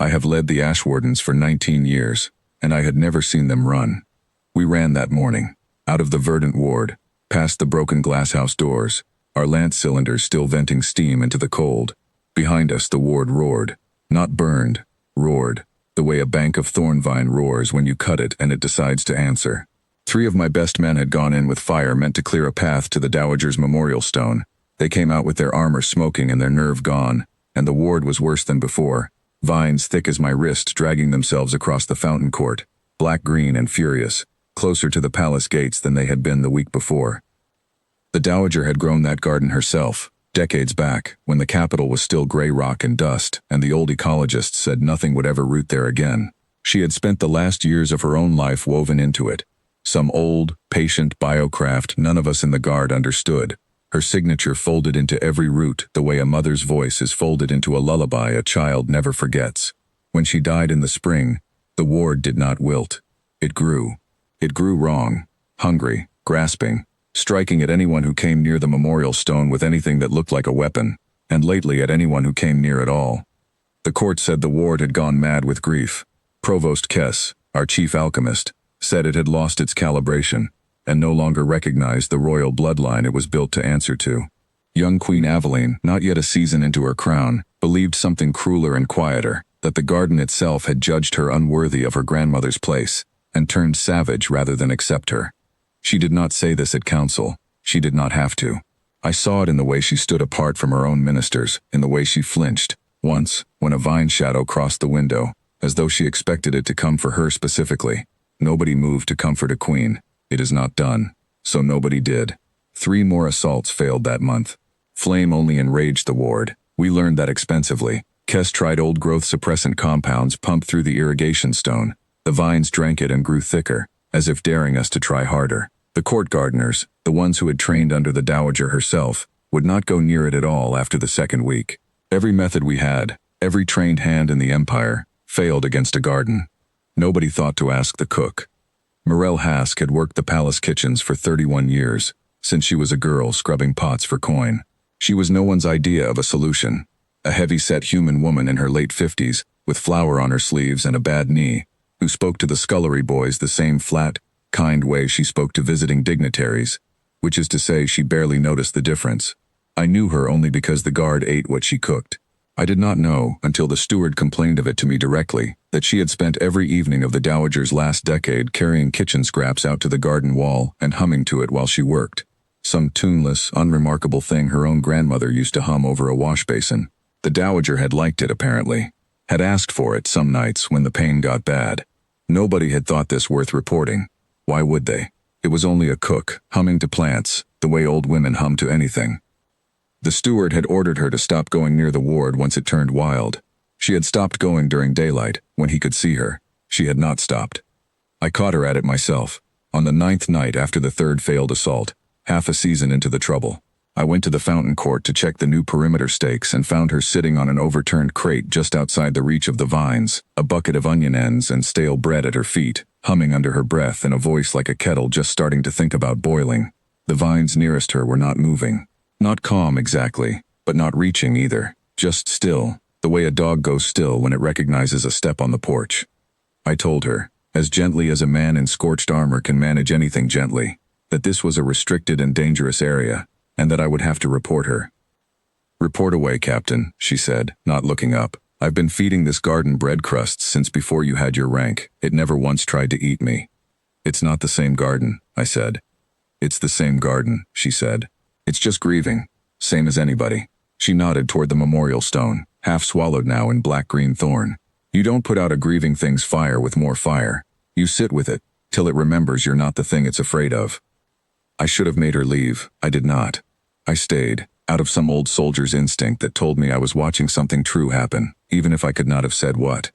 I have led the Ash Wardens for 19 years, and I had never seen them run. We ran that morning, out of the verdant ward, past the broken glasshouse doors, our lance cylinders still venting steam into the cold. Behind us the ward roared, not burned, roared, the way a bank of thorn vine roars when you cut it and it decides to answer. 3 of my best men had gone in with fire meant to clear a path to the Dowager's memorial stone. They came out with their armor smoking and their nerve gone, and the ward was worse than before. Vines thick as my wrist dragging themselves across the fountain court, black-green and furious, closer to the palace gates than they had been the week before. The Dowager had grown that garden herself, decades back, when the capital was still gray rock and dust, and the old ecologists said nothing would ever root there again. She had spent the last years of her own life woven into it. Some old, patient biocraft none of us in the guard understood. Her signature folded into every root the way a mother's voice is folded into a lullaby a child never forgets. When she died in the spring, the ward did not wilt. It grew. It grew wrong, hungry, grasping, striking at anyone who came near the memorial stone with anything that looked like a weapon, and lately at anyone who came near at all. The court said the ward had gone mad with grief. Provost Kess, our chief alchemist, said it had lost its calibration, and no longer recognized the royal bloodline it was built to answer to. Young Queen Aveline, not yet a season into her crown, believed something crueler and quieter, that the garden itself had judged her unworthy of her grandmother's place, and turned savage rather than accept her. She did not say this at council. She did not have to. I saw it in the way she stood apart from her own ministers, in the way she flinched, once, when a vine shadow crossed the window, as though she expected it to come for her specifically. Nobody moved to comfort a queen. It is not done. So nobody did. 3 more assaults failed that month. Flame only enraged the ward. We learned that expensively. Kess tried old growth suppressant compounds pumped through the irrigation stone. The vines drank it and grew thicker, as if daring us to try harder. The court gardeners, the ones who had trained under the Dowager herself, would not go near it at all after the second week. Every method we had, every trained hand in the empire, failed against a garden. Nobody thought to ask the cook. Morel Hask had worked the palace kitchens for 31 years, since she was a girl scrubbing pots for coin. She was no one's idea of a solution. A heavy-set human woman in her late 50s, with flour on her sleeves and a bad knee, who spoke to the scullery boys the same flat, kind way she spoke to visiting dignitaries, which is to say she barely noticed the difference. I knew her only because the guard ate what she cooked. I did not know, until the steward complained of it to me directly, that she had spent every evening of the Dowager's last decade carrying kitchen scraps out to the garden wall and humming to it while she worked. Some tuneless, unremarkable thing her own grandmother used to hum over a wash basin. The Dowager had liked it apparently, had asked for it some nights when the pain got bad. Nobody had thought this worth reporting. Why would they? It was only a cook, humming to plants, the way old women hum to anything. The steward had ordered her to stop going near the ward once it turned wild. She had stopped going during daylight, when he could see her. She had not stopped. I caught her at it myself, on the 9th night after the 3rd failed assault, half a season into the trouble. I went to the fountain court to check the new perimeter stakes and found her sitting on an overturned crate just outside the reach of the vines, a bucket of onion ends and stale bread at her feet, humming under her breath in a voice like a kettle just starting to think about boiling. The vines nearest her were not moving. Not calm exactly, but not reaching either, just still, the way a dog goes still when it recognizes a step on the porch. I told her, as gently as a man in scorched armor can manage anything gently, that this was a restricted and dangerous area, and that I would have to report her. "Report away, Captain," she said, not looking up. "I've been feeding this garden bread crusts since before you had your rank. It never once tried to eat me." "It's not the same garden," I said. "It's the same garden," she said. "It's just grieving, same as anybody." She nodded toward the memorial stone, half swallowed now in black-green thorn. "You don't put out a grieving thing's fire with more fire. You sit with it, till it remembers you're not the thing it's afraid of." I should have made her leave. I did not. I stayed, out of some old soldier's instinct that told me I was watching something true happen, even if I could not have said what.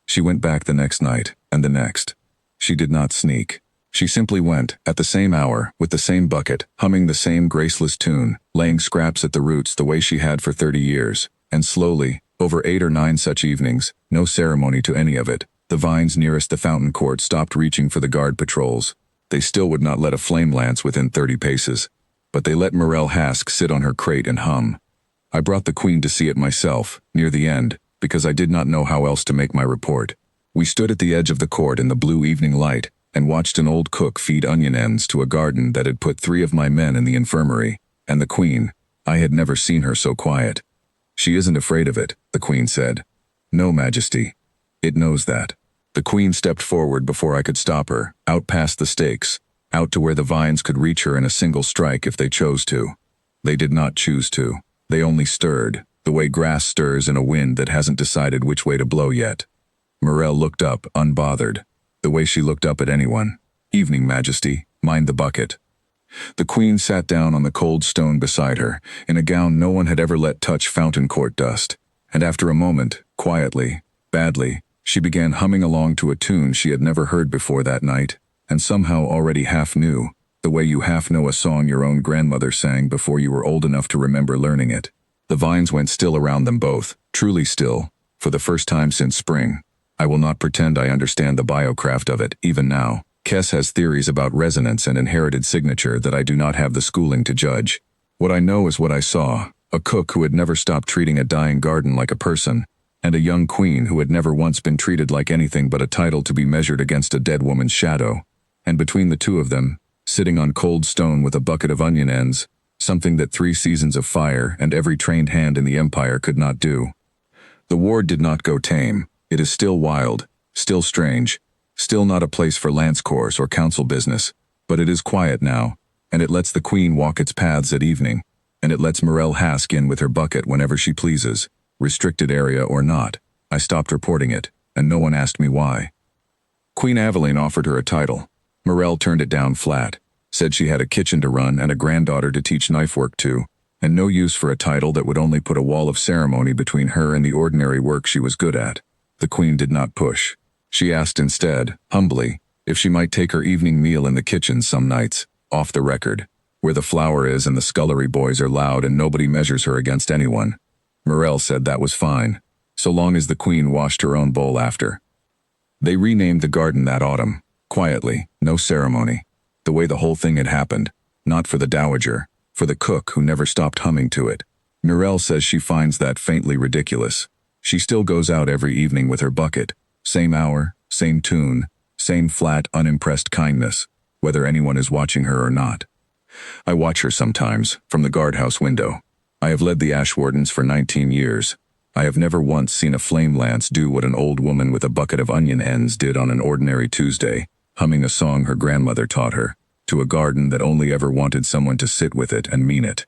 She went back the next night, and the next. She did not sneak. She simply went, at the same hour, with the same bucket, humming the same graceless tune, laying scraps at the roots the way she had for 30 years, and slowly, over 8 or 9 such evenings, no ceremony to any of it, the vines nearest the fountain court stopped reaching for the guard patrols. They still would not let a flame lance within 30 paces, but they let Morel Hask sit on her crate and hum. I brought the queen to see it myself, near the end, because I did not know how else to make my report. We stood at the edge of the court in the blue evening light and watched an old cook feed onion ends to a garden that had put 3 of my men in the infirmary, and the queen, I had never seen her so quiet. "She isn't afraid of it," the queen said. "No, Majesty. It knows that." The queen stepped forward before I could stop her, out past the stakes, out to where the vines could reach her in a single strike if they chose to. They did not choose to. They only stirred, the way grass stirs in a wind that hasn't decided which way to blow yet. Morel looked up, unbothered, the way she looked up at anyone. "Evening, Majesty. Mind the bucket." The queen sat down on the cold stone beside her, in a gown no one had ever let touch fountain court dust, and after a moment, quietly, badly, she began humming along to a tune she had never heard before that night, and somehow already half knew, the way you half know a song your own grandmother sang before you were old enough to remember learning it. The vines went still around them both, truly still, for the first time since spring. I will not pretend I understand the biocraft of it, even now. Kess has theories about resonance and inherited signature that I do not have the schooling to judge. What I know is what I saw, a cook who had never stopped treating a dying garden like a person, and a young queen who had never once been treated like anything but a title to be measured against a dead woman's shadow. And between the two of them, sitting on cold stone with a bucket of onion ends, something that 3 seasons of fire and every trained hand in the empire could not do. The ward did not go tame. It is still wild, still strange, still not a place for lance corps or council business, but it is quiet now, and it lets the queen walk its paths at evening, and it lets Morel Hask in with her bucket whenever she pleases, restricted area or not. I stopped reporting it, and no one asked me why. Queen Aveline offered her a title. Morel turned it down flat, said she had a kitchen to run and a granddaughter to teach knife work to, and no use for a title that would only put a wall of ceremony between her and the ordinary work she was good at. The queen did not push. She asked instead, humbly, if she might take her evening meal in the kitchen some nights, off the record, where the flour is and the scullery boys are loud and nobody measures her against anyone. Morel said that was fine, so long as the queen washed her own bowl after. They renamed the garden that autumn, quietly, no ceremony, the way the whole thing had happened, not for the Dowager, for the cook who never stopped humming to it. Morel says she finds that faintly ridiculous. She still goes out every evening with her bucket, same hour, same tune, same flat, unimpressed kindness, whether anyone is watching her or not. I watch her sometimes, from the guardhouse window. I have led the ash wardens for 19 years. I have never once seen a flame lance do what an old woman with a bucket of onion ends did on an ordinary Tuesday, humming a song her grandmother taught her, to a garden that only ever wanted someone to sit with it and mean it.